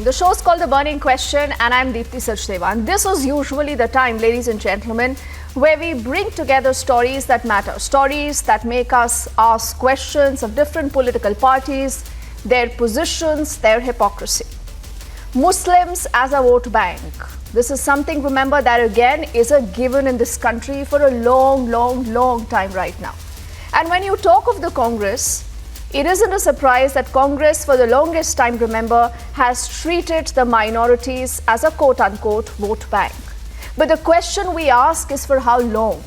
evening. The show's called The Burning Question and I'm Deepthi Sachdeva. And this is usually the time, ladies and gentlemen, where we bring together stories that matter, stories that make us ask questions of different political parties, their positions, their hypocrisy. Muslims as a vote bank. This is something, remember, that again is a given in this country for a long time right now. And when you talk of the Congress, it isn't a surprise that Congress, for the longest time, remember, has treated the minorities as a quote-unquote vote bank. But the question we ask is for how long?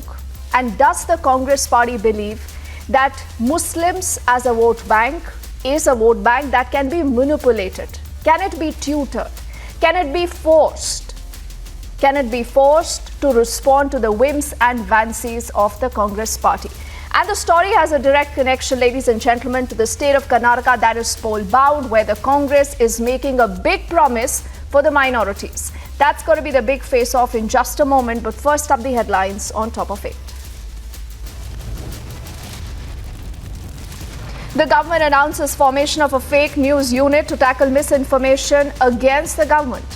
And does the Congress party believe that Muslims as a vote bank is a vote bank that can be manipulated? Can it be tutored? Can it be forced? Can it be forced to respond to the whims and fancies of the Congress party? And the story has a direct connection, ladies and gentlemen, to the state of Karnataka that is poll-bound, where the Congress is making a big promise for the minorities. That's going to be the big face-off in just a moment, but first up the headlines on top of it. The government announces formation of a fake news unit to tackle misinformation against the government.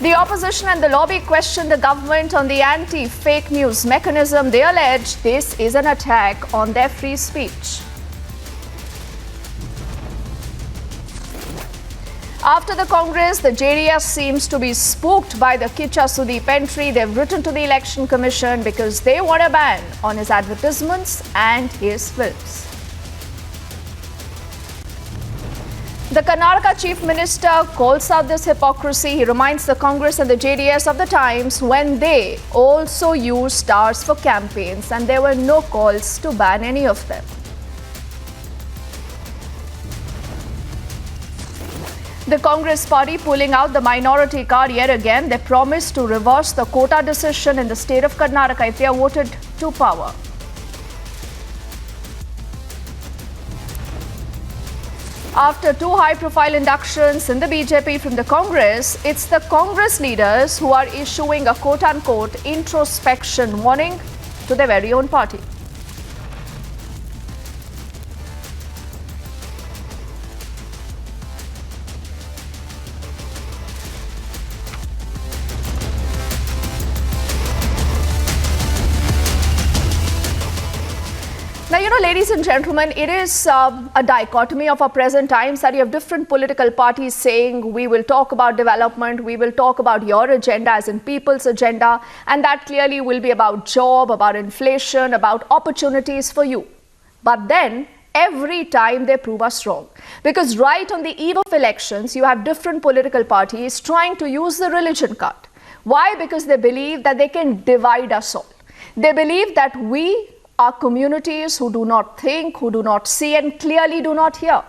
The opposition and the lobby question the government on the anti-fake news mechanism. They allege this is an attack on their free speech. After the Congress, the JDS seems to be spooked by the Kicha Sudeep entry. They've written to the Election Commission because they want a ban on his advertisements and his films. The Karnataka Chief Minister calls out this hypocrisy. He reminds the Congress and the JDS of the times when they also used stars for campaigns and there were no calls to ban any of them. The Congress party pulling out the minority card yet again. They promised to reverse the quota decision in the state of Karnataka if they are voted to power. After two high-profile inductions in the BJP from the Congress, it's the Congress leaders who are issuing a quote-unquote introspection warning to their very own party. Now, ladies and gentlemen, it is a dichotomy of our present times that you have different political parties saying we will talk about development, we will talk about your agenda as in people's agenda, and that clearly will be about job, about inflation, about opportunities for you. But then every time they prove us wrong. Because right on the eve of elections, you have different political parties trying to use the religion card. Why? Because they believe that they can divide us all. They believe that we are communities who do not think, who do not see, and clearly do not hear.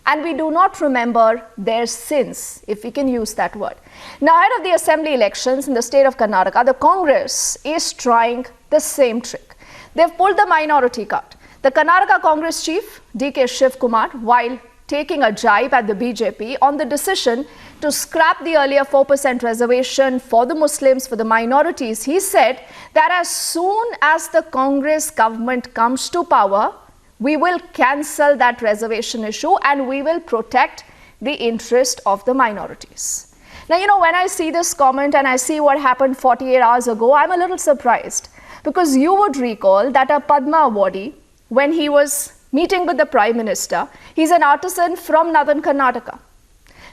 And we do not remember their sins, if we can use that word. Now, ahead of the assembly elections in the state of Karnataka, the Congress is trying the same trick. They've pulled the minority card. The Karnataka Congress chief, D.K. Shiv Kumar, while taking a jibe at the BJP on the decision to scrap the earlier 4% reservation for the Muslims, for the minorities, he said that as soon as the Congress government comes to power, we will cancel that reservation issue and we will protect the interest of the minorities. Now, when I see this comment and I see what happened 48 hours ago, I'm a little surprised because you would recall that a Padma awardee, when he was meeting with the Prime Minister, he's an artisan from Northern Karnataka.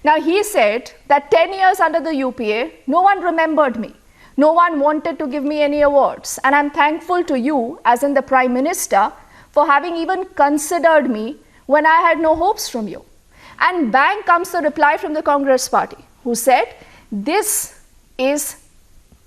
Now, he said that 10 years under the UPA, no one remembered me. No one wanted to give me any awards. And I'm thankful to you, as in the Prime Minister, for having even considered me when I had no hopes from you. And bang comes the reply from the Congress party, who said this is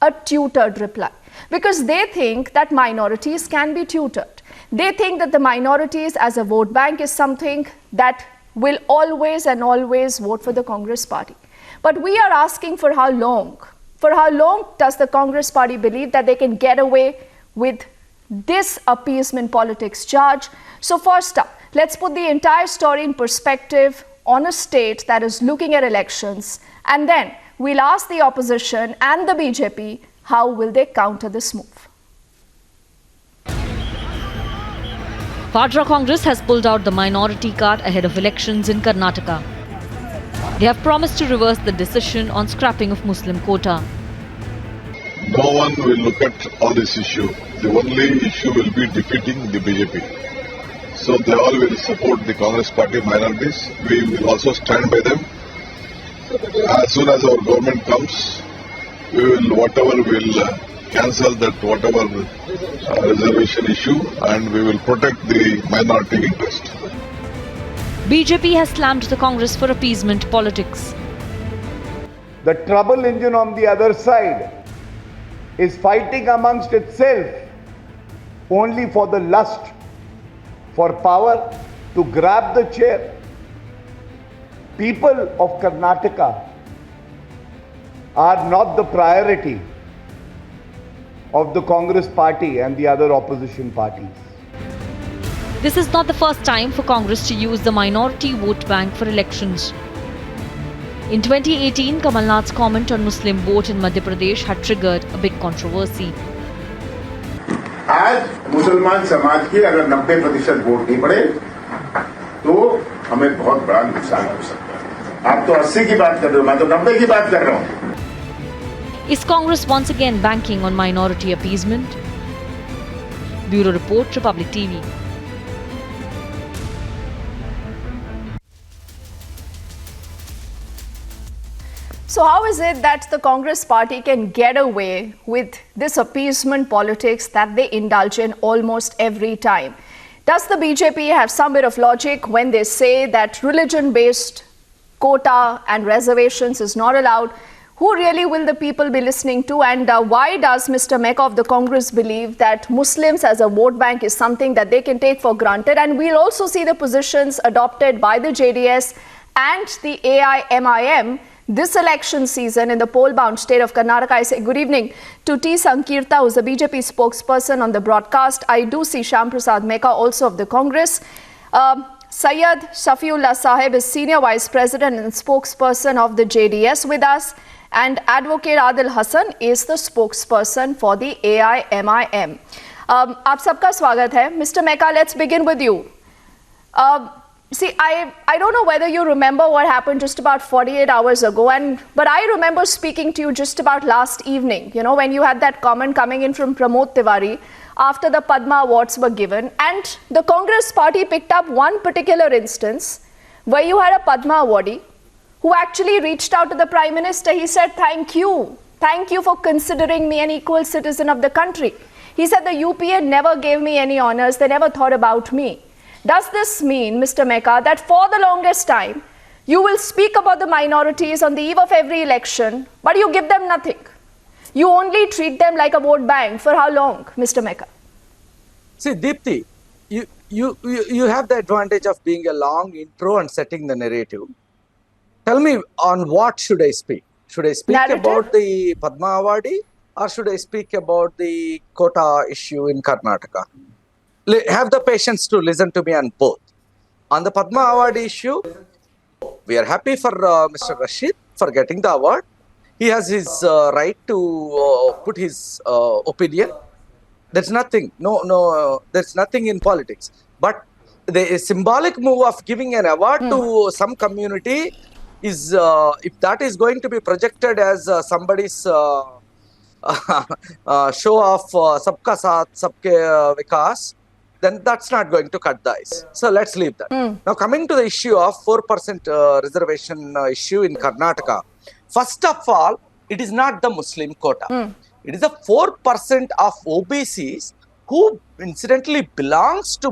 a tutored reply. Because they think that minorities can be tutored. They think that the minorities as a vote bank is something that will always and always vote for the Congress party. But we are asking for how long? For how long does the Congress party believe that they can get away with this appeasement politics charge? So first up, let's put the entire story in perspective on a state that is looking at elections, and then we'll ask the opposition and the BJP how will they counter this move. Vadra Congress has pulled out the minority card ahead of elections in Karnataka. They have promised to reverse the decision on scrapping of Muslim quota. No one will look at all this issue. The only issue will be defeating the BJP. So they all will support the Congress party minorities. We will also stand by them. As soon as our government comes, we will cancel that whatever reservation issue, and we will protect the minority interest. BJP has slammed the Congress for appeasement politics. The trouble engine on the other side is fighting amongst itself only for the lust for power to grab the chair. People of Karnataka are not the priority of the Congress party and the other opposition parties. This is not the first time for Congress to use the minority vote bank for elections. In 2018, Kamal Nath's comment on Muslim vote in Madhya Pradesh had triggered a big controversy. आज मुसलमान समाज की अगर 90% vote नहीं पड़े तो हमें बहुत बड़ा नुकसान हो सकता है। आप तो 80 की बात कर रहे हो, मैं तो 90 की बात कर रहा हूं। Is Congress once again banking on minority appeasement? Bureau Report, Republic TV. So how is it that the Congress party can get away with this appeasement politics that they indulge in almost every time? Does the BJP have some bit of logic when they say that religion-based quota and reservations is not allowed? Who really will the people be listening to? And why does Mr. Mecca of the Congress believe that Muslims as a vote bank is something that they can take for granted? And we'll also see the positions adopted by the JDS and the AIMIM this election season in the poll-bound state of Karnataka. I say good evening to T. Sankirta, who's the BJP spokesperson on the broadcast. I do see Shyam Prasad Mecca, also of the Congress. Syed Shafiullah Sahib is Senior Vice President and spokesperson of the JDS with us. And Advocate Adil Hassan is the spokesperson for the AIMIM. आप सबका स्वागत है. Mr. Mecca, let's begin with you. See, I don't know whether you remember what happened just about 48 hours ago, but I remember speaking to you just about last evening, you know, when you had that comment coming in from Pramod Tiwari after the Padma Awards were given, and the Congress party picked up one particular instance where you had a Padma awardee who actually reached out to the Prime Minister. He said, thank you for considering me an equal citizen of the country. He said the UPA never gave me any honors, they never thought about me. Does this mean, Mr. Mecca, that for the longest time, you will speak about the minorities on the eve of every election, but you give them nothing? You only treat them like a vote bank. For how long, Mr. Mecca? See, Deepthi, you have the advantage of being a long intro and setting the narrative. Tell me, on what should I speak? Should I speak about the Padma Awardee, or should I speak about the quota issue in Karnataka? Have the patience to listen to me on both. On the Padma Award issue, we are happy for Mr. Rashid for getting the award. He has his right to put his opinion. There's nothing, there's nothing in politics. But the symbolic move of giving an award to some community is, if that is going to be projected as somebody's show of Sabka Saath, Sabke Vikas, then that's not going to cut the ice. So let's leave that. Now coming to the issue of 4% reservation issue in Karnataka. First of all, it is not the Muslim quota. It is the 4% of OBCs who incidentally belongs to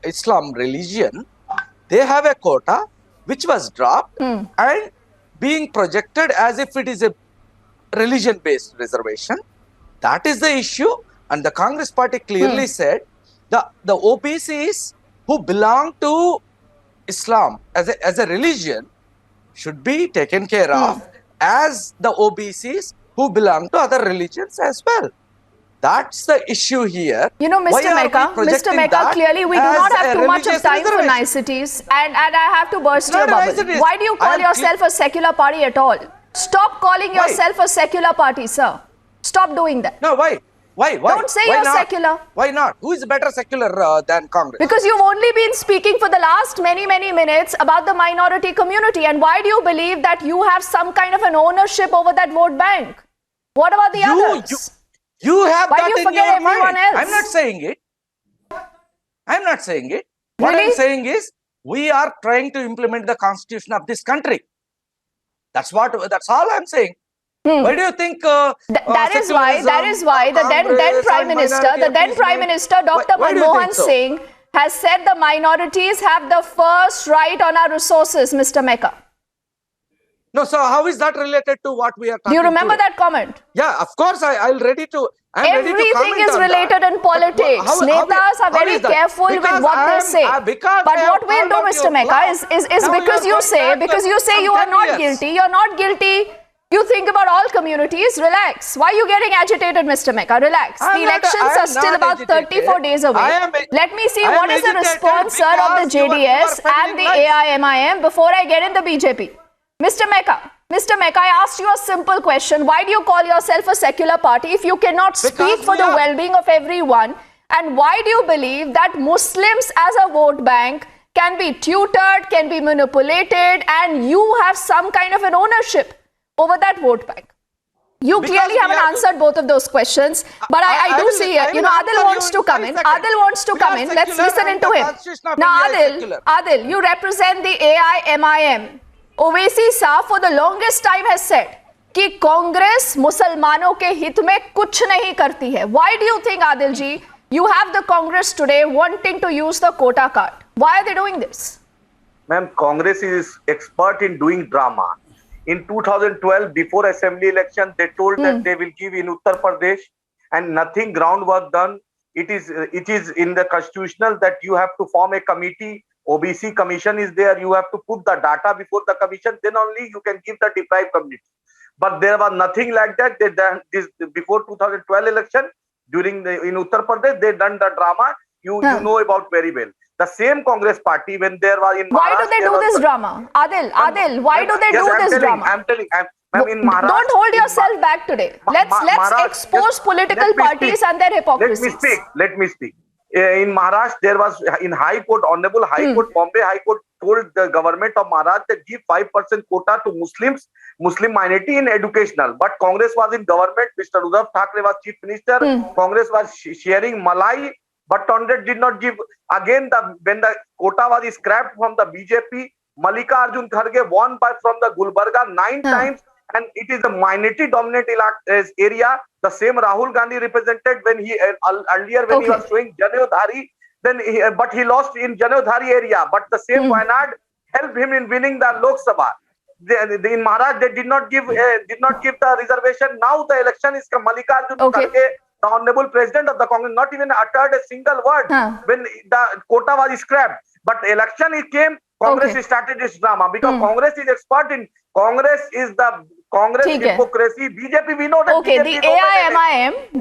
Islam religion. They have a quota which was dropped and being projected as if it is a religion-based reservation. That is the issue. And the Congress party clearly said the OBCs who belong to Islam as a religion should be taken care of as the OBCs who belong to other religions as well. That's the issue here. You know, Mr. Mecca, clearly we do not have too much of time for niceties, and I have to burst your bubble. Why do you call yourself a secular party at all? Stop calling yourself a secular party, sir. Stop doing that. No, why? Why? Don't say Why you're not? secular. Why not? Who is better secular than Congress? Because you've only been speaking for the last many minutes about the minority community. And why do you believe that you have some kind of an ownership over that vote bank? What about the others? You have Why that do you in forget your everyone mind. else? I'm not saying it. What Really? I'm saying is we are trying to implement the constitution of this country. That's all I'm saying. Why do you think That is why the then Prime Minister, Dr. Manmohan Singh, has said the minorities have the first right on our resources, Mr. Mecca. No, so how is that related to what we are talking Do you remember today? that comment? Yeah, of course, I'm ready to Everything is related in politics. Netas are very careful with what they say. But what we'll do, Mr. Mecca, is because you say you are not guilty. You're not guilty. You think about all communities. Relax. Why are you getting agitated, Mr. Mecca? Relax. The elections are still about 34 days away. Let me see what is the response, sir, of the JDS and the AIMIM before I get in the BJP. Mr. Mecca, I asked you a simple question. Why do you call yourself a secular party if you cannot speak for the well-being of everyone? And why do you believe that Muslims as a vote bank can be tutored, can be manipulated, and you have some kind of an ownership over that vote bank? You clearly haven't answered both of those questions, but I do see, Adil wants to come in. Adil wants to come in. Let's listen into him. Now, Adil, you represent the AIMIM. Owaisi साहब for the longest time has said कि कांग्रेस मुसलमानों के हित में कुछ नहीं करती है. Why do you think, Adil ji, you have the Congress today wanting to use the quota card? Why are they doing this? Ma'am, Congress is expert in doing drama. In 2012, before assembly election, they told that they will give in Uttar Pradesh, and nothing groundwork done. It is in the constitutional that you have to form a committee. OBC commission is there. You have to put the data before the commission. Then only you can give the deprived community. But there was nothing like that. They done this before 2012 election. In Uttar Pradesh, they done the drama. You know about very well. The same Congress party, when there was in Why do they do this drama? Adil, why do they do this drama? I'm telling. In Maharashtra, don't hold yourself back today. Let's expose political parties and their hypocrisy. Let me speak. In Maharashtra, there was in High Court, Honorable High Court, Bombay High Court told the government of Maharashtra to give 5% quota to Muslim minority in educational. But Congress was in government. Mr. Uddhav Thackeray was Chief Minister. Congress was sharing malai, but Congress did not give. Again, when the quota was scrapped from the BJP, Malika Arjun Kharge won from the Gulbarga 9 times. And it is a minority-dominant area. The same Rahul Gandhi represented when he earlier when he was showing Janayodhari, but he lost in Janayodhari area. But the same Wayanad helped him in winning the Lok Sabha. In Maharashtra, they did not give the reservation. Now the election is Malika Arjun Kharge, the Honorable President of the Congress, not even uttered a single word when the quota was scrapped. But election came. Congress started this drama because Congress is expert in. Congress is the Congress hypocrisy. BJP, we know that. Okay, the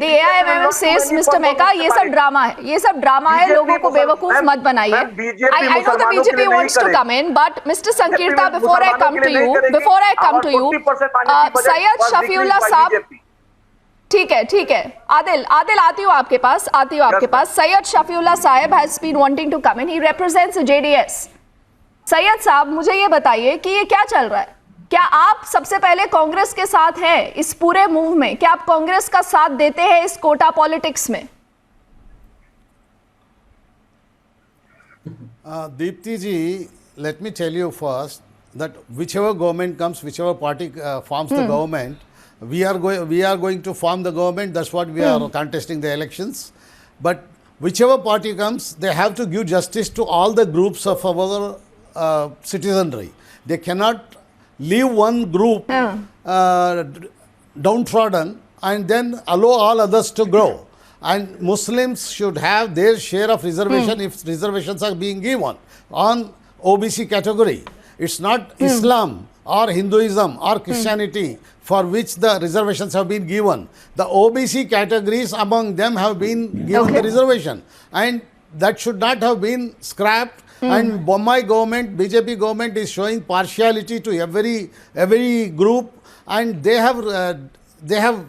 AIMIM says, Mr. Mecca, ये सब drama है, लोगों को बेवकूफ मत बनाइए. I know the BJP wants to come in, but Mr. Sankirta, before I come to you, Syed Shafiullah साहब, ठीक है. Adil, आती हूँ आपके पास. Syed Shafiullah साहब has been wanting to come in. He represents the JDS. Syed साहब, मुझे ये बताइए कि ये क्या चल रहा है? क्या आप सबसे पहले कांग्रेस के साथ हैं इस पूरे मूव में? क्या आप कांग्रेस का साथ देते हैं इस कोटा पॉलिटिक्स में? Deepti ji, let me tell you first that whichever government comes, whichever party forms the government, we are going to form the government. That's what we are contesting the elections. But whichever party comes, they have to give justice to all the groups of our citizenry. They cannot leave one group downtrodden and then allow all others to grow. And Muslims should have their share of reservation if reservations are being given on OBC category. It's not Islam or Hinduism or Christianity for which the reservations have been given. The OBC categories among them have been given the reservation, and that should not have been scrapped. And Bombay government, BJP government is showing partiality to every group, and they have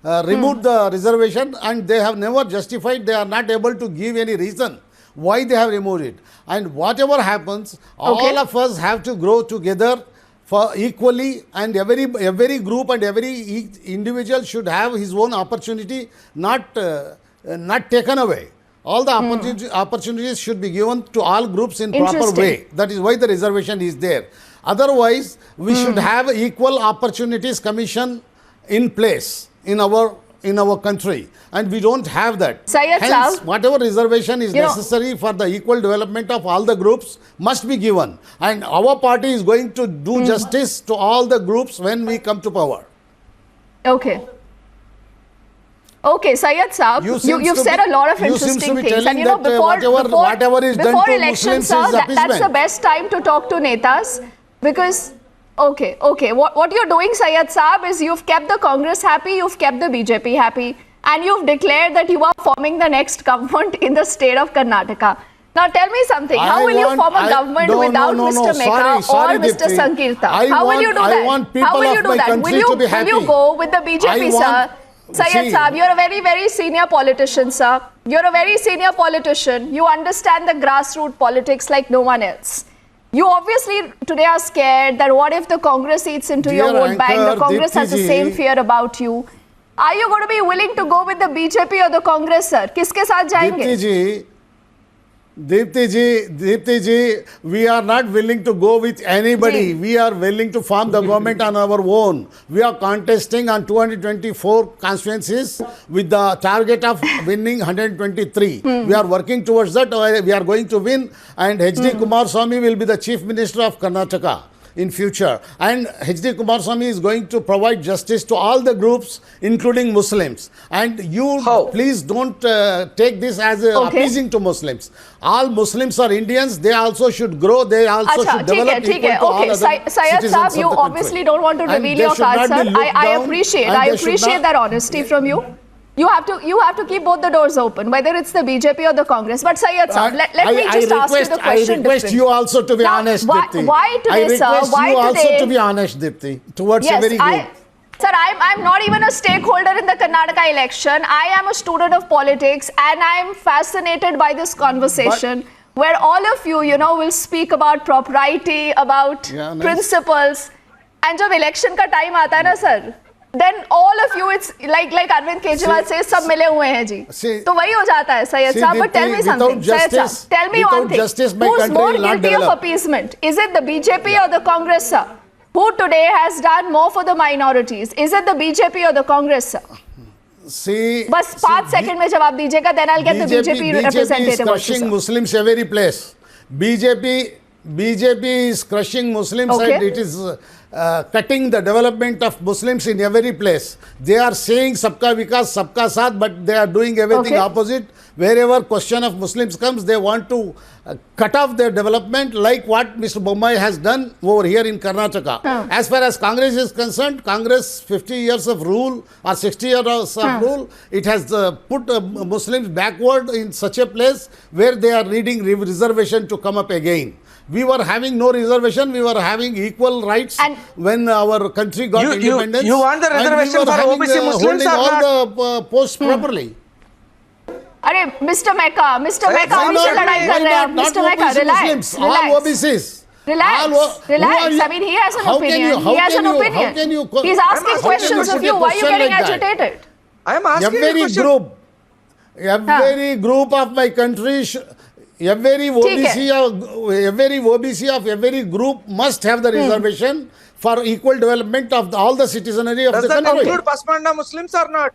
removed the reservation, and they have never justified, they are not able to give any reason why they have removed it. And whatever happens, all of us have to grow together for equally, and every group and every individual should have his own opportunity, not taken away. All the opportunities should be given to all groups in proper way. That is why the reservation is there. Otherwise, we should have equal opportunities commission in place in our country, and we don't have that. Syed Hence, Saab, whatever reservation is necessary for the equal development of all the groups must be given, and our party is going to do justice to all the groups when we come to power. Okay. Okay, Syed Saab, you've said a lot of interesting things, and whatever is done to elections, Muslims sir, is appeasement. that's the best time to talk to netas, because what you're doing, Syed Saab, is you've kept the Congress happy, you've kept the BJP happy, and you've declared that you are forming the next government in the state of Karnataka. Now tell me something, how will you form a government without Mr. Meka or Mr. Sankirta? How will you do that? How will you do that? Will you go with the BJP, sir? Syed Saab, you're a very, very senior politician, sir. You're a very senior politician. You understand the grassroots politics like no one else. You obviously today are scared that what if the Congress eats into your vote bank? The Congress has the same fear about you. Are you going to be willing to go with the BJP or the Congress, sir? किसके साथ जाएंगे? Deepti ji, we are not willing to go with anybody. We are willing to form the government on our own. We are contesting on 224 constituencies with the target of winning 123. We are working towards that. We are going to win, and H.D. Kumaraswamy will be the Chief Minister of Karnataka in future, and H.D. Kumaraswamy is going to provide justice to all the groups, including Muslims. And you please don't take this as appeasing to Muslims. All Muslims are Indians. They also should grow. They also should develop equal to all other citizens Syed Saab, of the you country. obviously don't want to And reveal they your should not cards, be sir. looked I down, appreciate and they should appreciate that honesty from you. You have to keep both the doors open, whether it's the BJP or the Congress. But Syed Saab, let me just ask you the question. I request you also to be honest, Dipti. Why today, sir? I request Why you today? also to be honest, Dipti, towards every group. Sir, I'm not even a stakeholder in the Karnataka election. I am a student of politics, and I'm fascinated by this conversation where all of you, will speak about propriety, about principles. And जब election का time आता है ना, sir, then all of you, it's like Arvind Kejriwal says, सब मिले हुए हैं जी. तो वही हो जाता है, Syed Saab. But tell me something, Syed Saab. Tell me one thing. Who's more guilty of appeasement? Is it the BJP or the Congress, sir? Who today has done more for the minorities? Is it the BJP or the Congress, sir? बस 5 seconds में जवाब दीजिएगा, then I'll get the BJP representative. BJP is crushing Muslims every place. BJP is crushing Muslims, and it is cutting the development of Muslims in every place. They are saying sabka vikas, sabka saath, but they are doing everything opposite. Wherever question of Muslims comes, they want to cut off their development, like what Mr. Bommai has done over here in Karnataka. As far as Congress is concerned, Congress 50 years of rule or 60 years of rule, it has put Muslims backward in such a place where they are needing reservation to come up again. We were having no reservation. We were having equal rights when our country got independence. You want the reservation for OBC Muslims or all the posts properly. अरे Mr. Meka, हमसे लड़ाई कर रहे हैं. Mr. Meka, relax. All OBCs. Relax. I mean, he has an opinion. He's asking questions of you. Why are you getting agitated? I am asking every group of my country. Every OBC of every group must have the reservation for equal development of all the citizenry of the country. Does that include Pasmanda Muslims or not?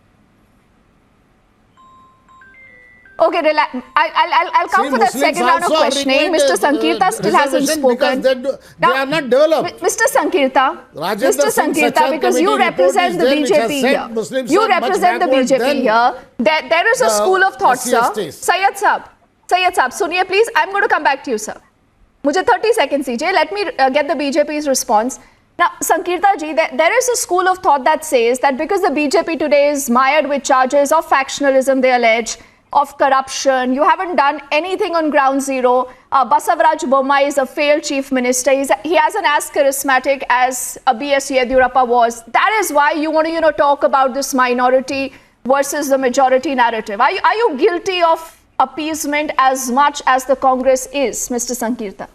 Okay, relax. I'll come for that second round of questioning. Mr. Sankirta still hasn't spoken. They are not developed. Mr. Sankirta, because you represent the BJP here. You represent the BJP here. There is a school of thought, sir. Syed Saab, suniye please. I'm going to come back to you, sir. Mujhe 30 seconds dije. Let me get the BJP's response. Now, Sankirta ji, there is a school of thought that says that because the BJP today is mired with charges of factionalism, they allege, of corruption. You haven't done anything on ground zero. Basavaraj Bommai is a failed chief minister. He hasn't as charismatic as B.S. Yediyurappa was. That is why you want to, talk about this minority versus the majority narrative. Are you guilty of appeasement as much as the Congress is, Mr. Sankirta?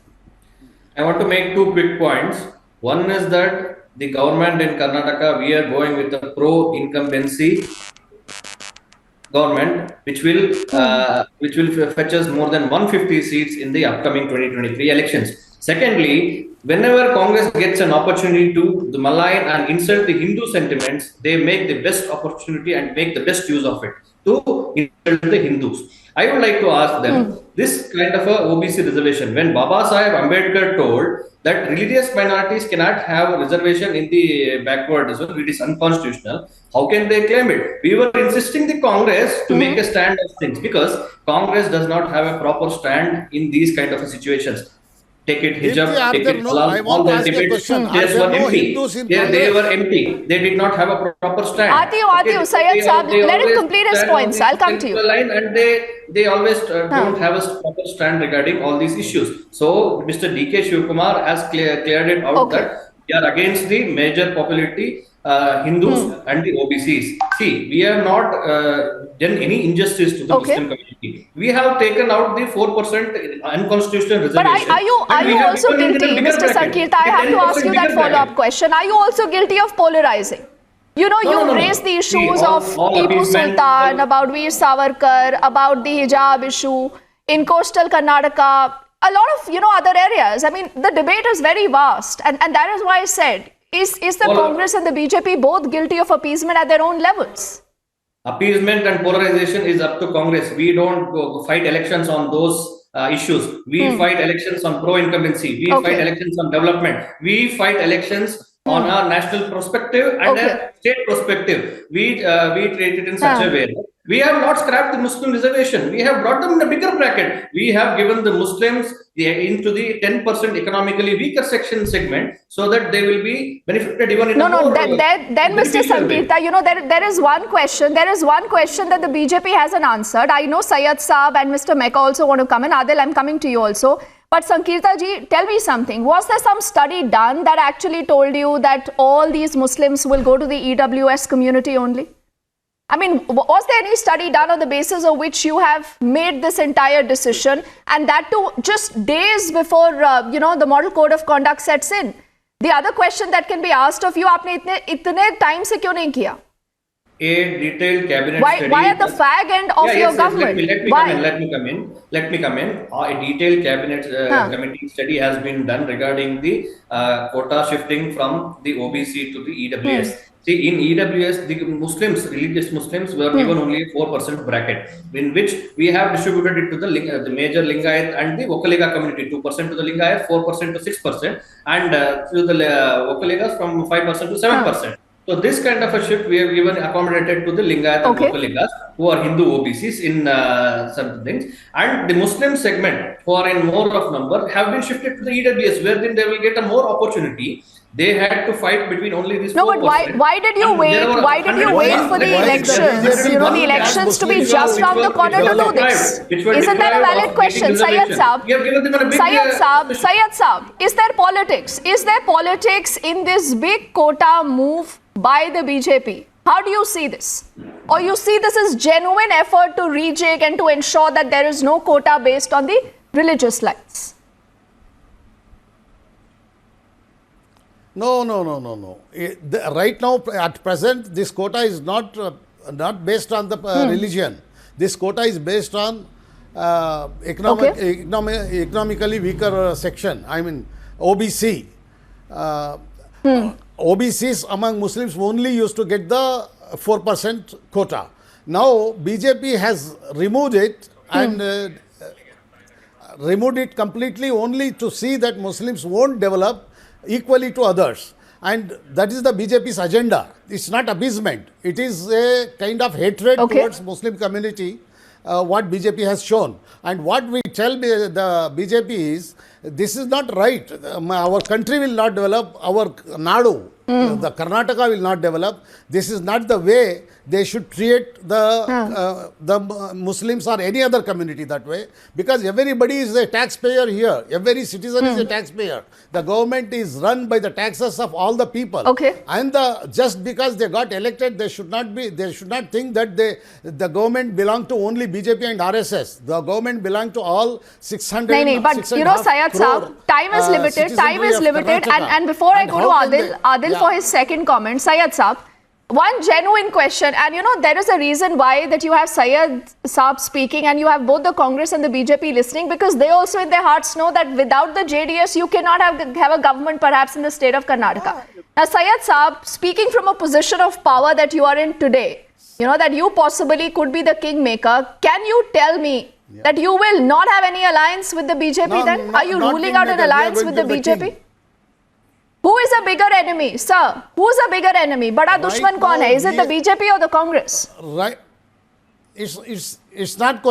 I want to make two quick points. One is that the government in Karnataka, we are going with a pro-incumbency government, which will fetch us more than 150 seats in the upcoming 2023 elections. Secondly, whenever Congress gets an opportunity to malign and insult the Hindu sentiments, they make the best opportunity and make the best use of it to insult the Hindus. I would like to ask them, this kind of a OBC reservation, when Baba Sahib Ambedkar told that religious minorities cannot have a reservation in the backward zone, it is unconstitutional, how can they claim it? We were insisting the Congress to make a stand of things, because Congress does not have a proper stand in these kind of situations. Take it hijab, take it halal, all the debates, they were empty. They were empty. They did not have a proper stand. Atiu, Syed Saab, let him complete his points. I'll come to you. And they always don't have a proper stand regarding all these issues. So Mr. D.K. Shivkumar has cleared it out that we are against the major popularity Hindus and the OBCs. See, we have not done any injustice to the Muslim community. We have taken out the 4% unconstitutional reservation. But are you also guilty, Mr. Sankirta? I have to ask you that follow-up question. Are you also guilty of polarizing? You raised the issues of Tipu Sultan, about Veer Savarkar, about the hijab issue in coastal Karnataka, a lot of other areas. I mean, the debate is very vast, and that is why I said, is the Congress and the BJP both guilty of appeasement at their own levels? Appeasement and polarization is up to Congress. We don't go fight elections on those issues. We fight elections on pro-incumbency. We fight elections on development. We fight elections on a national perspective and a state perspective. We treat it in such a way. We have not scrapped the Muslim reservation. We have brought them in a bigger bracket. We have given the Muslims into the 10% economically weaker section segment, so that they will be benefited even in then Mr. Sankirta, there is one question. There is one question that the BJP hasn't answered. I know Syed Saab and Mr. Mecca also want to come in. Adil, I'm coming to you also. But Sankirta ji, tell me something. Was there some study done that actually told you that all these Muslims will go to the EWS community only? I mean, was there any study done on the basis of which you have made this entire decision, and that too just days before the model code of conduct sets in? The other question that can be asked of you, आपने इतने time से क्यों नहीं किया? A detailed cabinet study. Why at the fag end of your government? Let me come in. A detailed cabinet committee study has been done regarding the quota shifting from the OBC to the EWS. See, in EWS, the Muslims, religious Muslims, were given only a 4% bracket, in which we have distributed it to the major Lingayat and the Vokalega community, 2% to the Lingayat, 4% to 6%, and to the Vokalegas from 5% to 7%. So this kind of a shift we have given accommodated to the Lingayat and Vokalegas, who are Hindu OBCs in certain things, and the Muslim segment, who are in more of number, have been shifted to the EWS, where then they will get a more opportunity. They had to fight between only these 4%. No, but why did you wait? Why did you wait for the elections? The elections to be just around the corner to do this. Isn't that a valid question, Syed Saab? Syed Saab, is there politics? Is there politics in this big quota move by the BJP? How do you see this? Or you see this as genuine effort to rejig and to ensure that there is no quota based on the religious lines? No. Right now, at present, this quota is not based on the religion. This quota is based on economically weaker section. I mean, OBC. OBCs among Muslims only used to get the 4% quota. Now, BJP has removed it and removed it completely only to see that Muslims won't develop equally to others, and that is the BJP's agenda. It's not appeasement. It is a kind of hatred towards Muslim community, what BJP has shown. And what we tell the BJP is, this is not right. Our country will not develop, our Nadu, The Karnataka will not develop. This is not the way they should treat the Muslims or any other community that way, because everybody is a taxpayer here. Every citizen is a taxpayer. The government is run by the taxes of all the people. Okay. And just because they got elected, they should not think that the government belong to only BJP and RSS. The government belong to all 600. No, but you know, Syed Saab, time is limited. Time is limited. And before I go to Adil for his second comment, Syed Saab, one genuine question, and you know, there is a reason why that you have Syed Saab speaking and you have both the Congress and the BJP listening, because they also in their hearts know that without the JDS, you cannot have a government perhaps in the state of Karnataka. Now, Syed Saab, speaking from a position of power that you are in today, you know, that you possibly could be the kingmaker, can you tell me that you will not have any alliance with the BJP then? Are you ruling out an alliance with the BJP? Who is a bigger enemy, sir? Who is a bigger enemy? Bada dushman kaun hai? Is it the BJP or the Congress? Right. It's not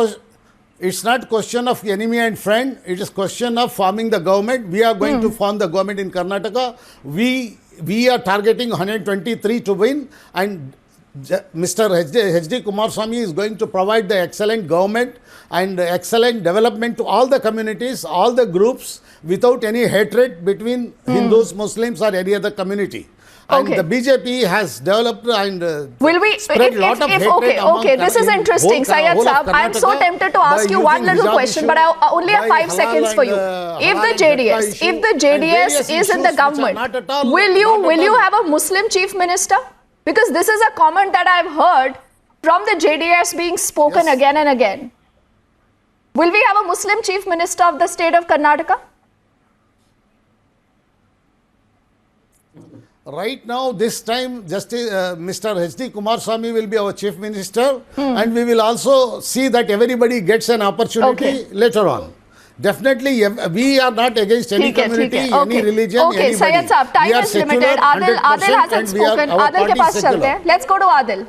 question of enemy and friend. It is question of forming the government. We are going to form the government in Karnataka. We are targeting 123 to win, and Mr. H.D. Kumaraswamy is going to provide the excellent government and excellent development to all the communities, all the groups, without any hatred between Hindus, Muslims or any other community. And the BJP has developed and spread a lot of hatred among this is interesting, Syed Saab. I'm so tempted to ask you one little question, but I only have 5 seconds for you. If the JDS is in the government, will you have a Muslim chief minister? Because this is a comment that I've heard from the JDS being spoken again and again. Will we have a Muslim chief minister of the state of Karnataka? Right now, this time, Mr. H.D. Kumaraswamy will be our chief minister, and we will also see that everybody gets an opportunity later on. Definitely, we are not against any community, any religion, anybody. Syed Saab, time is limited. Adil hasn't spoken. Adil ke paas chalte hain. Let's go to Adil.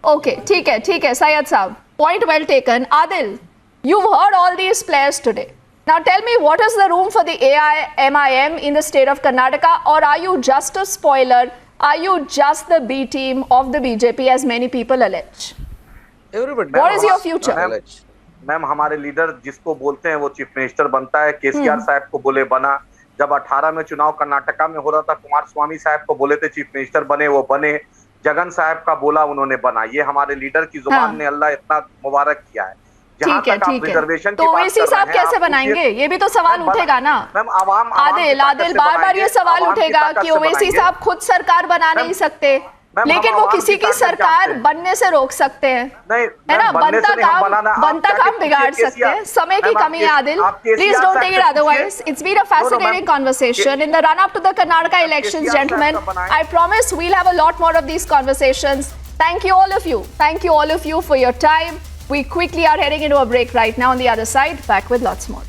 Okay, ठीक है, Syed Saab. Point well taken. Adil, you've heard all these players today. Now tell me, what is the room for the AIMIM in the state of Karnataka, or are you just a spoiler? Are you just the B team of the BJP, as many people allege? What is your future? Ma'am, हमारे leader जिसको बोलते हैं वो chief minister बनता है। केसीआर साहब को बोले बना, जब 18 में चुनाव कर्नाटका में हो रहा था, कुमार स्वामी साहब को बोले थे चीफ मिनिस्टर बने, वो बने। जगन साहब का बोला, उन्होंने बना। ये हमारे लीडर की जुबान ने अल्लाह इतना मुबारक किया है। ठीक है। तो ओवैसी साहब कैसे बनाएंगे? ये भी तो सवाल उठेगा ना। आदिल, बार ये सवाल उठेगा कि ओवैसी साहब खुद सरकार बना नहीं सकते, लेकिन वो किसी की सरकार बनने से रोक सकते हैं, है ना? बनता काम बिगाड़ सकते हैं। समय की कमी है Adil, please don't take it otherwise. It's been a fascinating conversation in the run up to the Karnataka elections, gentlemen. I promise we'll have a lot more of these conversations. Thank you all of you for your time. We quickly are heading into a break right now. On the other side, back with lots more.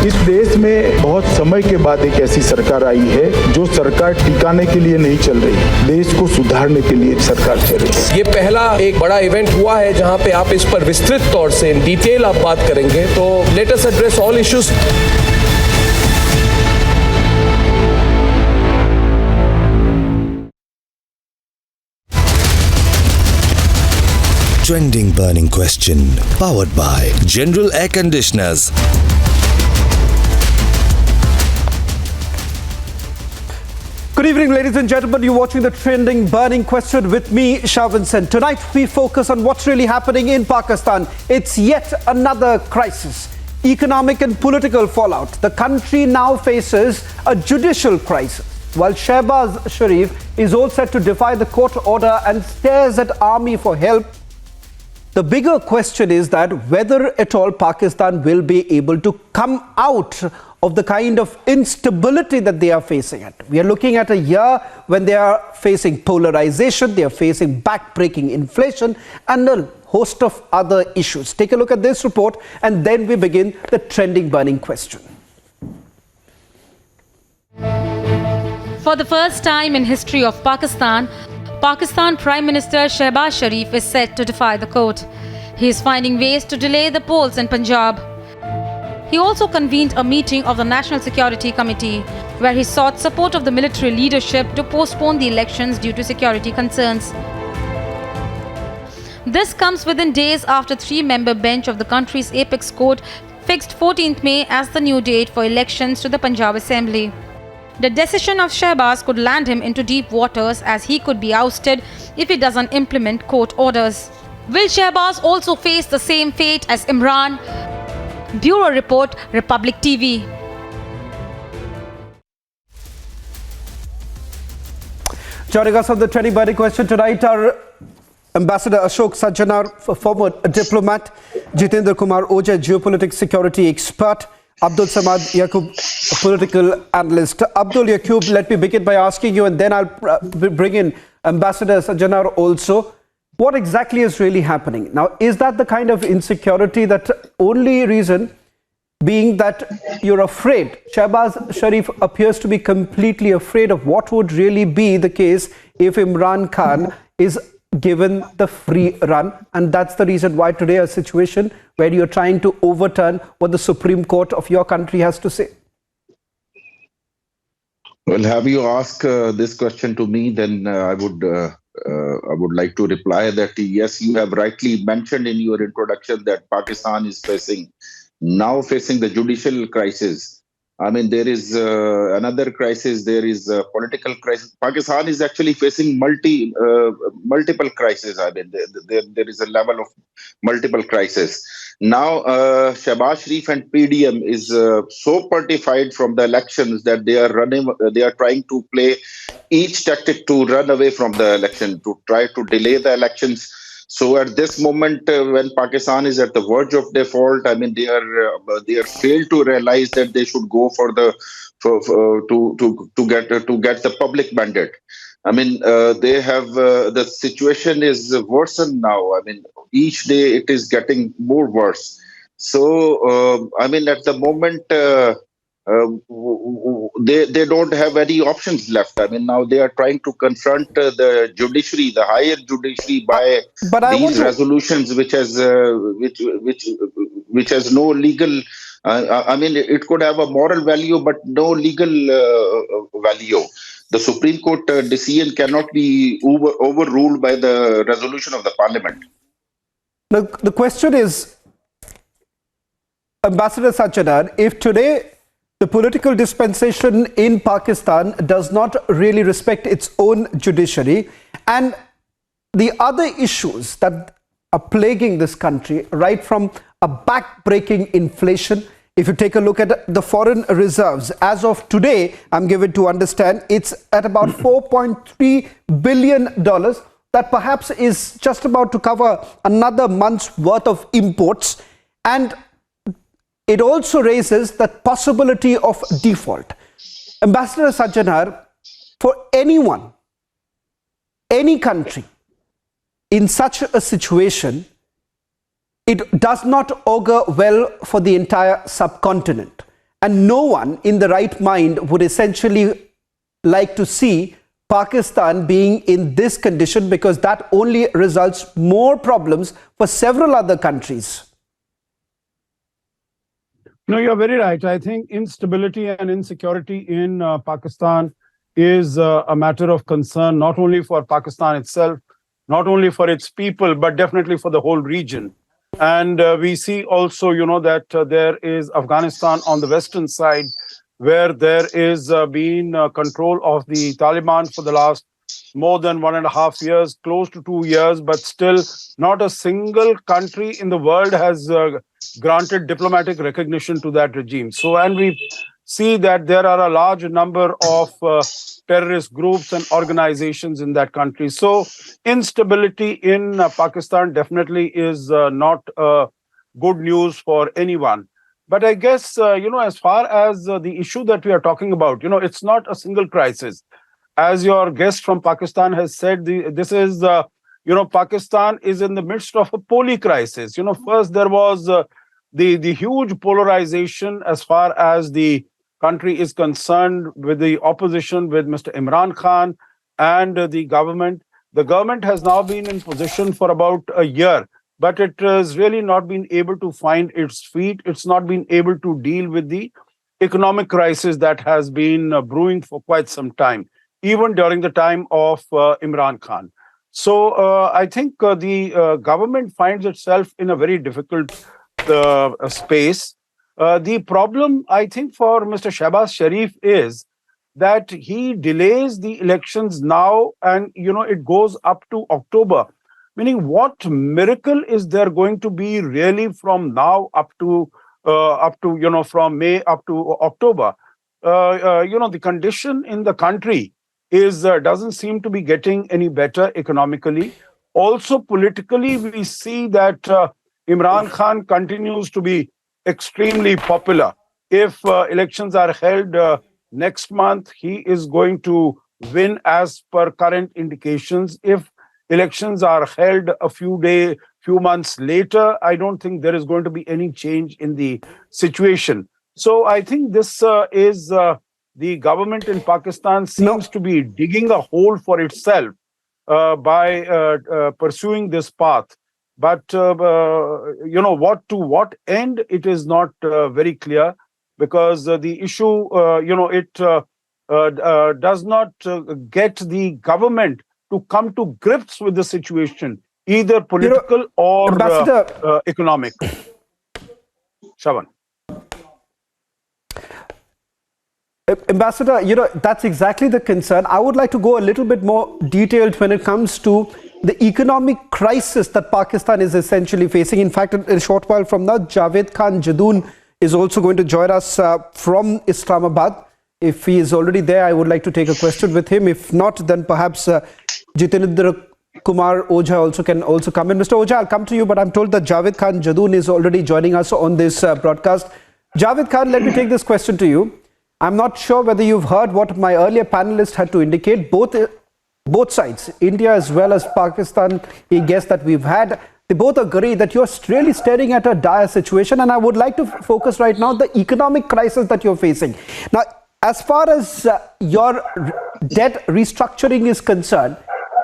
इस देश में बहुत समय के बाद एक ऐसी सरकार आई है जो सरकार टिकाने के लिए नहीं चल रही, देश को सुधारने के लिए सरकार चल रही है। ये पहला एक बड़ा इवेंट हुआ है जहां पे आप इस पर विस्तृत तौर से इन डिटेल आप बात करेंगे, तो let us address all issues. Trending burning question, powered by General Air Conditioners. Good evening, ladies and gentlemen. You're watching the Trending Burning Question with me, Shavin Sen. Tonight, we focus on what's really happening in Pakistan. It's yet another crisis. Economic and political fallout. The country now faces a judicial crisis. While Shehbaz Sharif is all set to defy the court order and stares at army for help, the bigger question is that whether at all Pakistan will be able to come out of the kind of instability that they are facing at. We are looking at a year when they are facing polarization, they are facing back-breaking inflation and a host of other issues. Take a look at this report and then we begin the trending burning question. For the first time in history of Pakistan Prime Minister Shehbaz Sharif is set to defy the court. He is finding ways to delay the polls in Punjab. He also convened a meeting of the National Security Committee, where he sought support of the military leadership to postpone the elections due to security concerns. This comes within days after three-member bench of the country's apex court fixed 14th May as the new date for elections to the Punjab Assembly. The decision of Shehbaz could land him into deep waters, as he could be ousted if he doesn't implement court orders. Will Shehbaz also face the same fate as Imran? Bureau Report, Republic TV. Joining us on the Trending Burning Question tonight are Ambassador Ashok Sajjanar, former diplomat, Jitendra Kumar Ojha, geopolitics security expert, Abdul Samad Yaqub, political analyst. Abdul Yaqub, let me begin by asking you, and then I'll bring in Ambassador Sajjanar also. What exactly is really happening? Now, is that the kind of insecurity that only reason being that you're afraid? Shehbaz Sharif appears to be completely afraid of what would really be the case if Imran Khan is given the free run, and that's the reason why today a situation where you're trying to overturn what the Supreme Court of your country has to say. Well, have you asked this question to me, then I would like to reply that yes, you have rightly mentioned in your introduction that Pakistan is facing the judicial crisis. I mean, there is another crisis. There is a political crisis. Pakistan is actually facing multiple crises. I mean, there is a level of multiple crisis. Now, Shehbaz Sharif and PDM is so partified from the elections that they are trying to play each tactic to run away from the election, to try to delay the elections. So at this moment, when Pakistan is at the verge of default, I mean, they are failed to realize that they should go to get the public mandate. I mean, they have the situation is worsened now. I mean, each day it is getting more worse. So I mean, at the moment, they don't have any options left. I mean, now they are trying to confront the judiciary, the higher judiciary, by these resolutions, which has no legal. I mean, it could have a moral value, but no legal value. The Supreme Court decision cannot be overruled by the resolution of the Parliament. The question is, Ambassador Sajjanar, if today the political dispensation in Pakistan does not really respect its own judiciary, and the other issues that are plaguing this country, right from a back-breaking inflation. If you take a look at the foreign reserves, as of today, I'm given to understand it's at about $4.3 billion. That perhaps is just about to cover another month's worth of imports. And it also raises the possibility of default. Ambassador Sajjanar, for anyone, any country in such a situation, it does not augur well for the entire subcontinent. And no one in the right mind would essentially like to see Pakistan being in this condition, because that only results more problems for several other countries. No, you're very right. I think instability and insecurity in Pakistan is a matter of concern, not only for Pakistan itself, not only for its people, but definitely for the whole region. And we see also, that there is Afghanistan on the western side, where there is been control of the Taliban for the last more than 1.5 years, close to 2 years, but still not a single country in the world has granted diplomatic recognition to that regime. So, and we see that there are a large number of terrorist groups and organizations in that country. So, instability in Pakistan definitely is not good news for anyone. But I guess, as far as the issue that we are talking about, it's not a single crisis. As your guest from Pakistan has said, this is, Pakistan is in the midst of a poly crisis. First there was the huge polarization as far as the country is concerned, with the opposition, with Mr. Imran Khan and the government. The government has now been in position for about a year, but it has really not been able to find its feet. It's not been able to deal with the economic crisis that has been brewing for quite some time, even during the time of Imran Khan. So I think the government finds itself in a very difficult space. The problem, I think, for Mr. Shehbaz Sharif is that he delays the elections now, and it goes up to October. Meaning, what miracle is there going to be really from now up to from May up to October? The condition in the country is doesn't seem to be getting any better economically. Also, politically, we see that Imran Khan continues to be extremely popular. If elections are held next month, he is going to win as per current indications. If elections are held a few months later, I don't think there is going to be any change in the situation. So I think this is the government in Pakistan seems to be digging a hole for itself by pursuing this path. But what end, it is not very clear, because the issue it does not get the government to come to grips with the situation, either political or economic. Shravan. Ambassador, that's exactly the concern. I would like to go a little bit more detailed when it comes to the economic crisis that Pakistan is essentially facing. In fact, in a short while from now, Javed Khan Jadoon is also going to join us from Islamabad. If he is already there, I would like to take a question with him. If not, then perhaps Jitendra Kumar Ojha also can come in. Mr. Ojha, I'll come to you, but I'm told that Javed Khan Jadoon is already joining us on this broadcast. Javed Khan, let me take this question to you. I'm not sure whether you've heard what my earlier panelist had to indicate. Both sides, India as well as Pakistan, a guest that we've had, they both agree that you're really staring at a dire situation. And I would like to focus right now on the economic crisis that you're facing. Now, as far as your debt restructuring is concerned,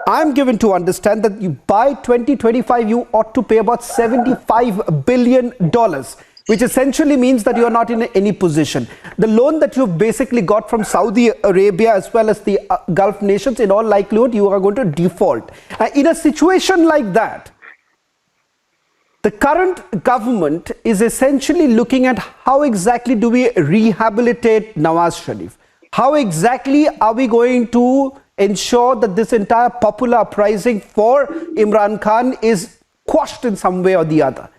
I'm given to understand that by 2025, you ought to pay about $75 billion. Which essentially means that you are not in any position. The loan that you've basically got from Saudi Arabia as well as the Gulf nations, in all likelihood, you are going to default. In a situation like that, the current government is essentially looking at how exactly do we rehabilitate Nawaz Sharif? How exactly are we going to ensure that this entire popular uprising for Imran Khan is quashed in some way or the other?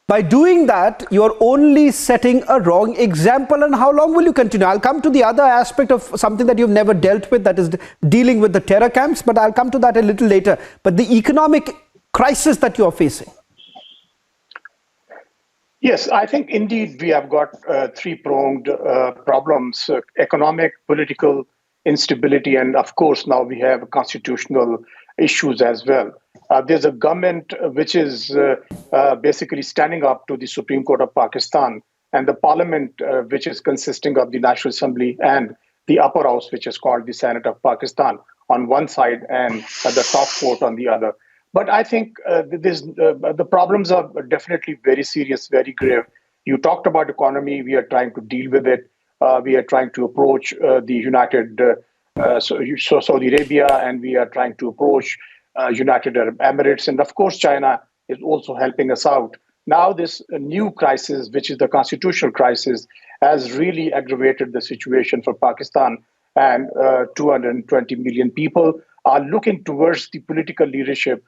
By doing that, you're only setting a wrong example. And how long will you continue? I'll come to the other aspect of something that you've never dealt with, that is dealing with the terror camps, but I'll come to that a little later. But the economic crisis that you're facing. Yes, I think indeed we have got three-pronged problems: economic, political instability, and of course now we have constitutional issues as well. There's a government which is basically standing up to the Supreme Court of Pakistan and the parliament, which is consisting of the National Assembly and the upper house, which is called the Senate of Pakistan, on one side and the top court on the other. But I think the problems are definitely very serious, very grave. You talked about economy. We are trying to deal with it. We are trying to approach the United Saudi Arabia, and we are trying to approach United Arab Emirates. And of course, China is also helping us out. Now, this new crisis, which is the constitutional crisis, has really aggravated the situation for Pakistan. And 220 million people are looking towards the political leadership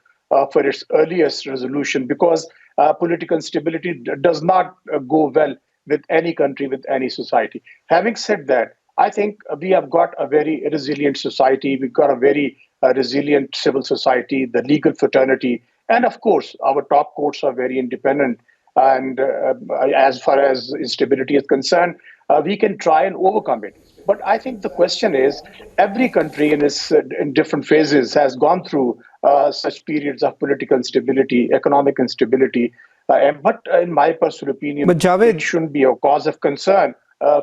for its earliest resolution, because political instability does not go well with any country, with any society. Having said that, I think we have got a very resilient society. We've got a very resilient civil society, the legal fraternity, and of course, our top courts are very independent. And as far as instability is concerned, we can try and overcome it. But I think the question is, every country in different phases has gone through such periods of political instability, economic instability. But in my personal opinion, it shouldn't be a cause of concern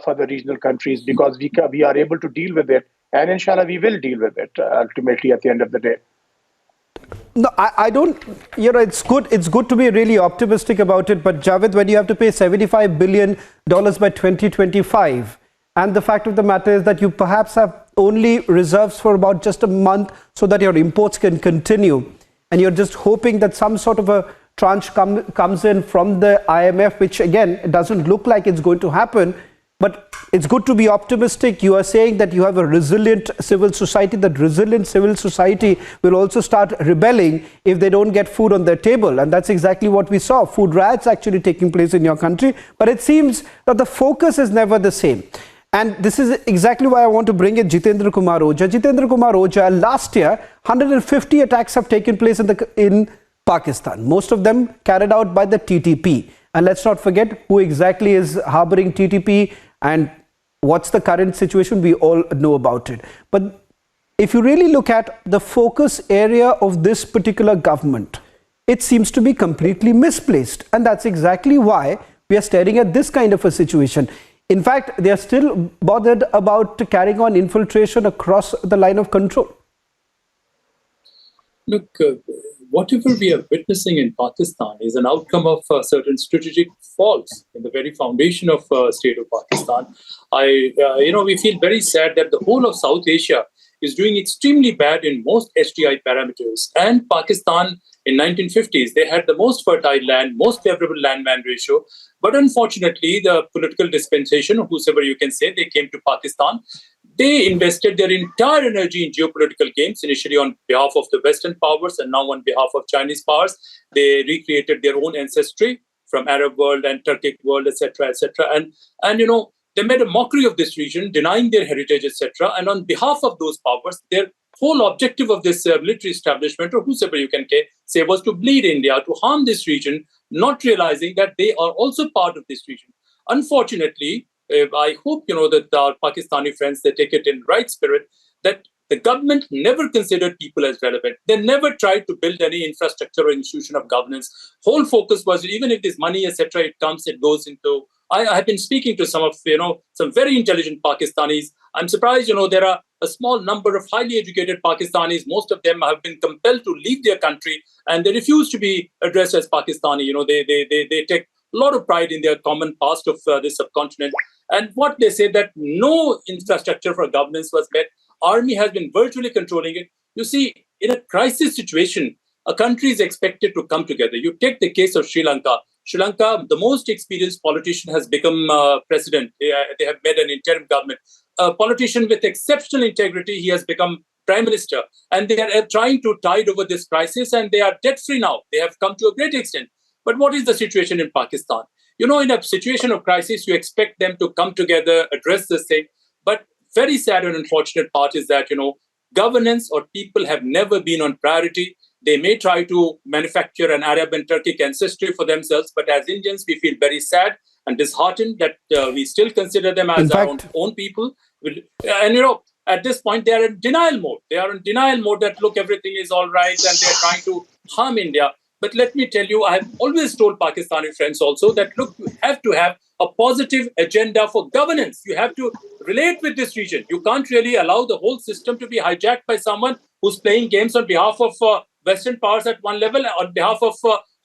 for the regional countries, because we are able to deal with it. And inshallah, we will deal with it ultimately at the end of the day. No, I don't, it's good to be really optimistic about it. But Javed, when you have to pay $75 billion by 2025, and the fact of the matter is that you perhaps have only reserves for about just a month so that your imports can continue, and you're just hoping that some sort of a tranche comes in from the IMF, which again, it doesn't look like it's going to happen. But it's good to be optimistic. You are saying that you have a resilient civil society. That resilient civil society will also start rebelling if they don't get food on their table. And that's exactly what we saw. Food riots actually taking place in your country. But it seems that the focus is never the same. And this is exactly why I want to bring in Jitendra Kumar Ojha. Jitendra Kumar Ojha, last year, 150 attacks have taken place in Pakistan. Most of them carried out by the TTP. And let's not forget who exactly is harboring TTP and what's the current situation. We all know about it. But if you really look at the focus area of this particular government, it seems to be completely misplaced. And that's exactly why we are staring at this kind of a situation. In fact, they are still bothered about carrying on infiltration across the line of control. Look, whatever we are witnessing in Pakistan is an outcome of certain strategic faults in the very foundation of state of Pakistan. We feel very sad that the whole of South Asia is doing extremely bad in most STI parameters. And Pakistan in 1950s, they had the most fertile land, most favorable land-man ratio. But unfortunately, the political dispensation, whosoever you can say, they came to Pakistan. They invested their entire energy in geopolitical games, initially on behalf of the Western powers and now on behalf of Chinese powers. They recreated their own ancestry from Arab world and Turkic world, etc., etc. And they made a mockery of this region, denying their heritage, etc. And on behalf of those powers, their whole objective of this military establishment, or whosoever you can say, was to bleed India, to harm this region, not realizing that they are also part of this region. Unfortunately, I hope that our Pakistani friends, they take it in right spirit, that the government never considered people as relevant. They never tried to build any infrastructure or institution of governance. Whole focus was, even if this money, etc., it goes into. I have been speaking to some very intelligent Pakistanis. I'm surprised, there are a small number of highly educated Pakistanis. Most of them have been compelled to leave their country, and they refuse to be addressed as Pakistani. They take a lot of pride in their common past of this subcontinent. And what they say, that no infrastructure for governance was met. Army has been virtually controlling it. You see, in a crisis situation, a country is expected to come together. You take the case of Sri Lanka. Sri Lanka, the most experienced politician has become president. They have made an interim government. A politician with exceptional integrity, he has become prime minister. And they are trying to tide over this crisis, and they are debt-free now. They have come to a great extent. But what is the situation in Pakistan? In a situation of crisis, you expect them to come together, address this thing. But very sad and unfortunate part is that, governance or people have never been on priority. They may try to manufacture an Arab and Turkic ancestry for themselves, but as Indians, we feel very sad and disheartened that we still consider them as our own people. And, at this point, they are in denial mode. They are in denial mode that, look, everything is all right, and they're trying to harm India. But let me tell you, I have always told Pakistani friends also that, look, you have to have a positive agenda for governance. You have to relate with this region. You can't really allow the whole system to be hijacked by someone who's playing games on behalf of Western powers at one level, on behalf of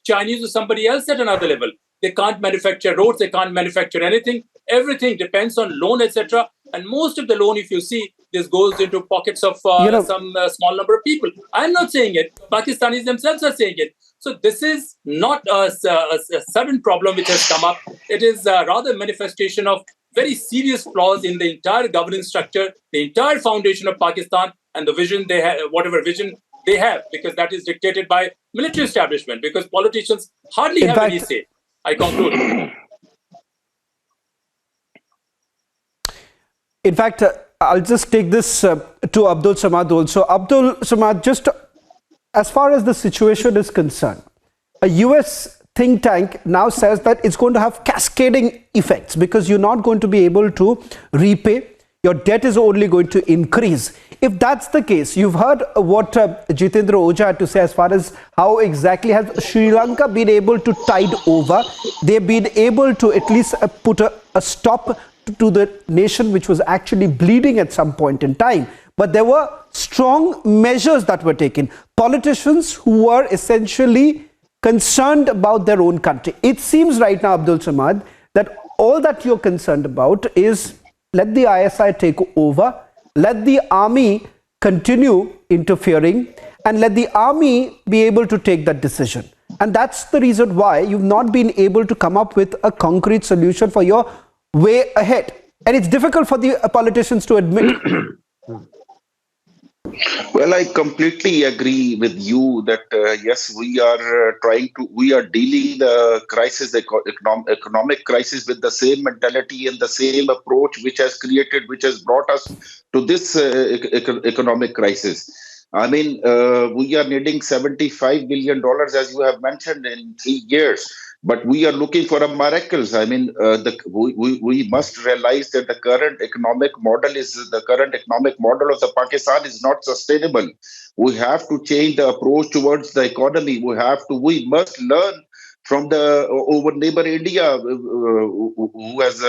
Chinese or somebody else at another level. They can't manufacture roads, they can't manufacture anything. Everything depends on loan, etc. And most of the loan, if you see, this goes into pockets of some small number of people. I'm not saying it. Pakistanis themselves are saying it. So this is not a sudden problem which has come up. It is rather a manifestation of very serious flaws in the entire governance structure, the entire foundation of Pakistan, and the vision they have, whatever vision they have, because that is dictated by military establishment, because politicians hardly have any say. I conclude. In fact, I'll just take this to Abdul Samad also. Abdul Samad, just as far as the situation is concerned, a US think tank now says that it's going to have cascading effects because you're not going to be able to repay. Your debt is only going to increase. If that's the case, you've heard what Jitendra Ojha had to say as far as how exactly has Sri Lanka been able to tide over. They've been able to at least put a stop to the nation which was actually bleeding at some point in time. But there were strong measures that were taken. Politicians who were essentially concerned about their own country. It seems right now, Abdul Samad, that all that you're concerned about is let the ISI take over, let the army continue interfering, and let the army be able to take that decision. And that's the reason why you've not been able to come up with a concrete solution for your way ahead. And it's difficult for the politicians to admit. Well, I completely agree with you that yes, we are dealing the crisis, economic crisis, with the same mentality and the same approach which has brought us to this economic crisis. I mean, we are needing $75 billion, as you have mentioned, in 3 years. But we are looking for a miracles. I mean, we must realize that the current economic model of the Pakistan is not sustainable. We have to change the approach towards the economy. We must learn from our neighbor India, who has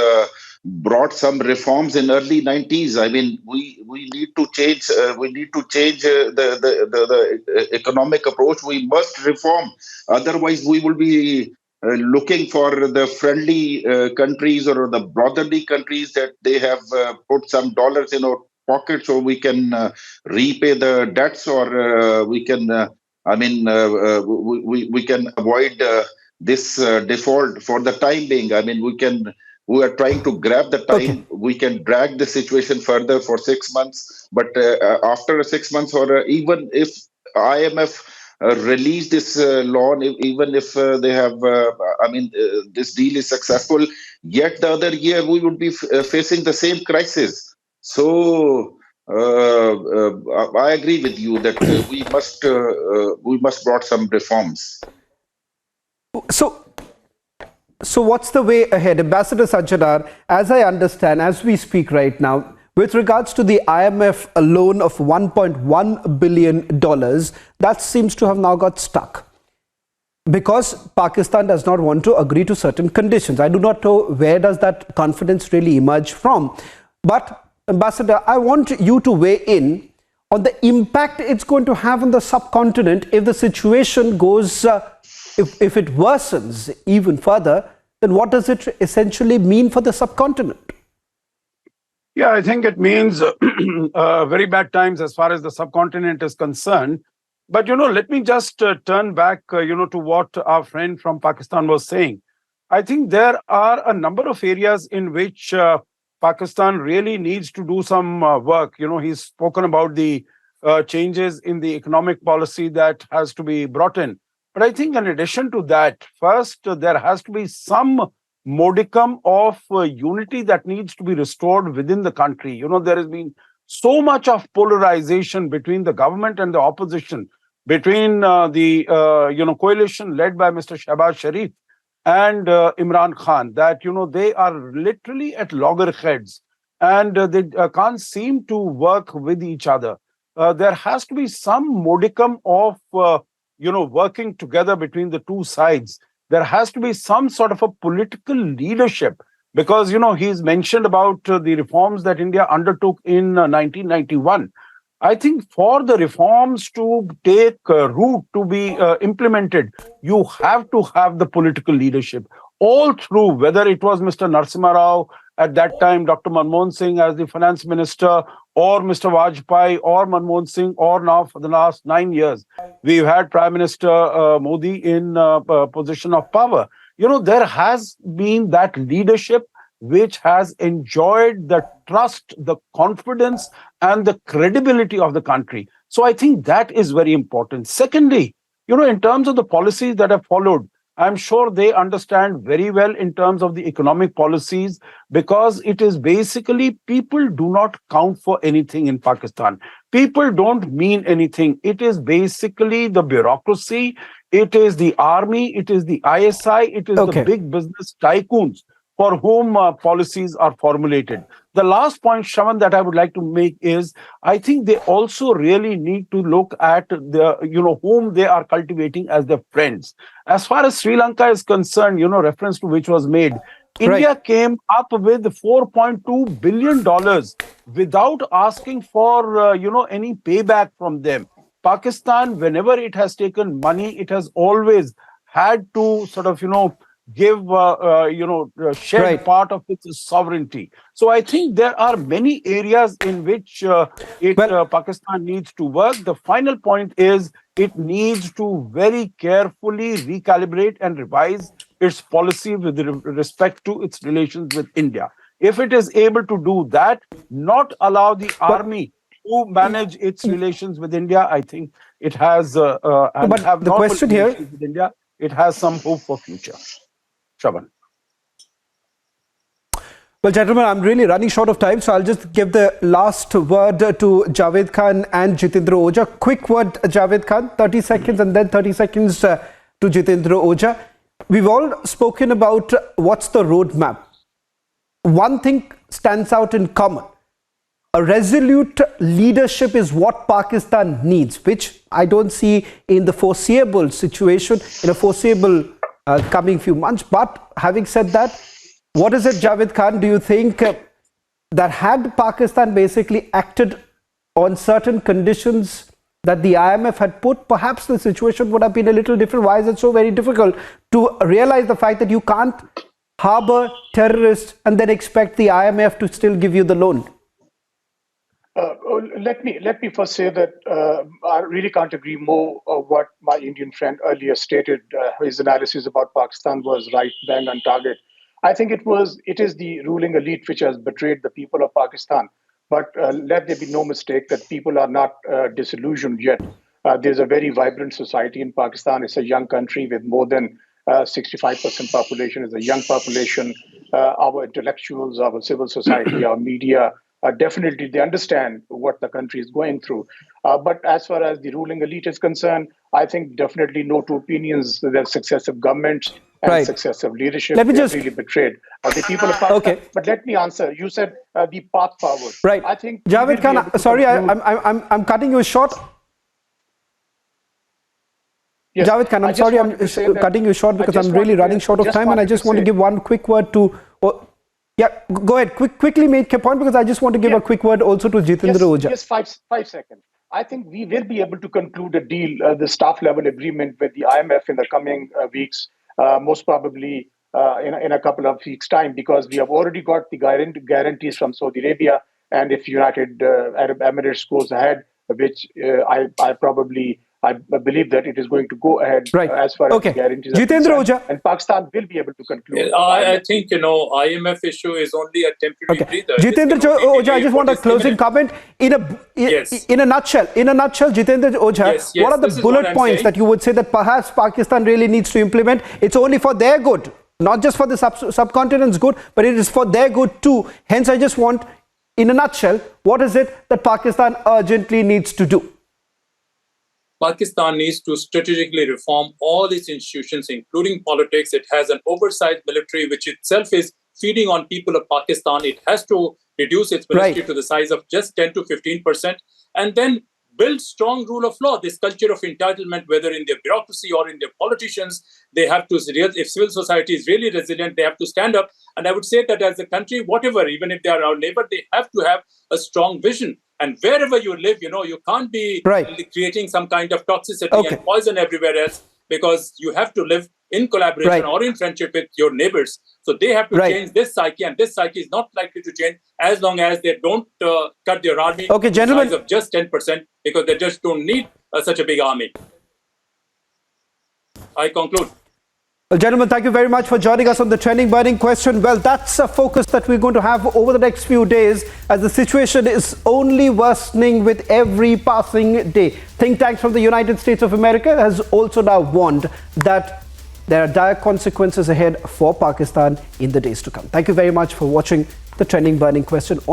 brought some reforms in early 90s. I mean, we need to change. We need to change the economic approach. We must reform. Otherwise, we will be looking for the friendly countries or the brotherly countries that they have put some dollars in our pocket so we can repay the debts, or we can we can avoid this default for the time being. I mean, we are trying to grab the time. Okay. We can drag the situation further for 6 months, but after 6 months, or even if IMF release this loan, even if they have, this deal is successful, yet the other year we would be facing the same crisis. So I agree with you that we must brought some reforms. So what's the way ahead? Ambassador Sajjadar, as I understand, as we speak right now, with regards to the IMF loan of $1.1 billion, that seems to have now got stuck because Pakistan does not want to agree to certain conditions. I do not know where does that confidence really emerge from. But Ambassador, I want you to weigh in on the impact it's going to have on the subcontinent if the situation goes, if it worsens even further, then what does it essentially mean for the subcontinent? Yeah, I think it means very bad times as far as the subcontinent is concerned. But, let me just turn back, to what our friend from Pakistan was saying. I think there are a number of areas in which Pakistan really needs to do some work. He's spoken about the changes in the economic policy that has to be brought in. But I think in addition to that, first, there has to be some modicum of unity that needs to be restored within the country. There has been so much of polarization between the government and the opposition, between the coalition led by Mr. Shehbaz Sharif and Imran Khan, that they are literally at loggerheads and they can't seem to work with each other. There has to be some modicum of working together between the two sides. There has to be some sort of a political leadership Because, he's mentioned about the reforms that India undertook in 1991. I think for the reforms to take root, to be implemented, you have to have the political leadership all through, whether it was Mr. Narasimha Rao, at that time Dr. Manmohan Singh as the finance minister, or Mr. Vajpayee, or Manmohan Singh, or now for the last 9 years, we've had Prime Minister Modi in position of power. There has been that leadership which has enjoyed the trust, the confidence, and the credibility of the country. So I think that is very important. Secondly, in terms of the policies that have followed, I'm sure they understand very well in terms of the economic policies, because it is basically people do not count for anything in Pakistan. People don't mean anything. It is basically the bureaucracy, it is the army, it is the ISI, it is the big business tycoons for whom policies are formulated. The last point, Shravan, that I would like to make is, I think they also really need to look at whom they are cultivating as their friends. As far as Sri Lanka is concerned, reference to which was made, India came up with $4.2 billion without asking for, any payback from them. Pakistan, whenever it has taken money, it has always had to sort of, give shared part of its sovereignty. So I think there are many areas in which Pakistan needs to work. The final point is it needs to very carefully recalibrate and revise its policy with respect to its relations with India. If it is able to do that, not allow the army to manage its relations with India, I think it has and have the question here with India, it has some hope for future. Shravan. Well, gentlemen, I'm really running short of time, so I'll just give the last word to Javed Khan and Jitendra Ojha. Quick word, Javed Khan, 30 seconds, and then 30 seconds to Jitendra Ojha. We've all spoken about what's the roadmap. One thing stands out in common. A resolute leadership is what Pakistan needs, which I don't see in the foreseeable situation, in a foreseeable coming few months. But having said that, what is it, Javed Khan, do you think that had Pakistan basically acted on certain conditions that the IMF had put, perhaps the situation would have been a little different? Why is it so very difficult to realize the fact that you can't harbor terrorists and then expect the IMF to still give you the loan? Let me first say that I really can't agree more of what my Indian friend earlier stated. His analysis about Pakistan was right, bang on target. I think it is the ruling elite which has betrayed the people of Pakistan. But let there be no mistake that people are not disillusioned yet. There's a very vibrant society in Pakistan. It's a young country with more than 65% population. It's a young population. Our intellectuals, our civil society, our media, definitely they understand what the country is going through. But as far as the ruling elite is concerned, I think definitely no two opinions. There's successive governments and successive leadership. Let me just really betrayed the people of Pakistan. But let me answer. You said the path forward. Right. I think Javed Khan, sorry, I'm cutting you short. Yes. Javed Khan, I'm sorry, I'm cutting you short because I'm really running short of time, and I just want to give one quick word to. Yeah, go ahead. Quickly make a point, because I just want to give a quick word also to Jitendra Ojha. Just 5 seconds. I think we will be able to conclude a deal, the staff level agreement with the IMF in the coming weeks, most probably in a couple of weeks' time, because we have already got the guarantees from Saudi Arabia. And if United Arab Emirates goes ahead, which I believe that it is going to go ahead as far as the guarantees are Jitendra concerned, Ojha. and Pakistan will be able to conclude. I think, IMF issue is only a temporary breather. Jitendra Ojha, I just want a closing comment. In a nutshell, Jitendra Ojha, what are the bullet points that you would say that perhaps Pakistan really needs to implement? It's only for their good, not just for the subcontinent's good, but it is for their good too. Hence, I just want, in a nutshell, what is it that Pakistan urgently needs to do? Pakistan needs to strategically reform all its institutions, including politics. It has an oversized military, which itself is feeding on people of Pakistan. It has to reduce its military to the size of just 10 to 15%, and then build strong rule of law, this culture of entitlement, whether in their bureaucracy or in their politicians. They have to, if civil society is really resilient, they have to stand up. And I would say that as a country, whatever, even if they are our neighbor, they have to have a strong vision. And wherever you live, you can't be creating some kind of toxicity and poison everywhere else, because you have to live in collaboration or in friendship with your neighbors. So they have to change this psyche, and this psyche is not likely to change as long as they don't cut their army to the size of just 10%, because they just don't need such a big army. I conclude. Well, gentlemen, thank you very much for joining us on the Trending Burning Question. Well, that's a focus that we're going to have over the next few days, as the situation is only worsening with every passing day. Think tanks from the United States of America has also now warned that there are dire consequences ahead for Pakistan in the days to come. Thank you very much for watching the Trending Burning Question.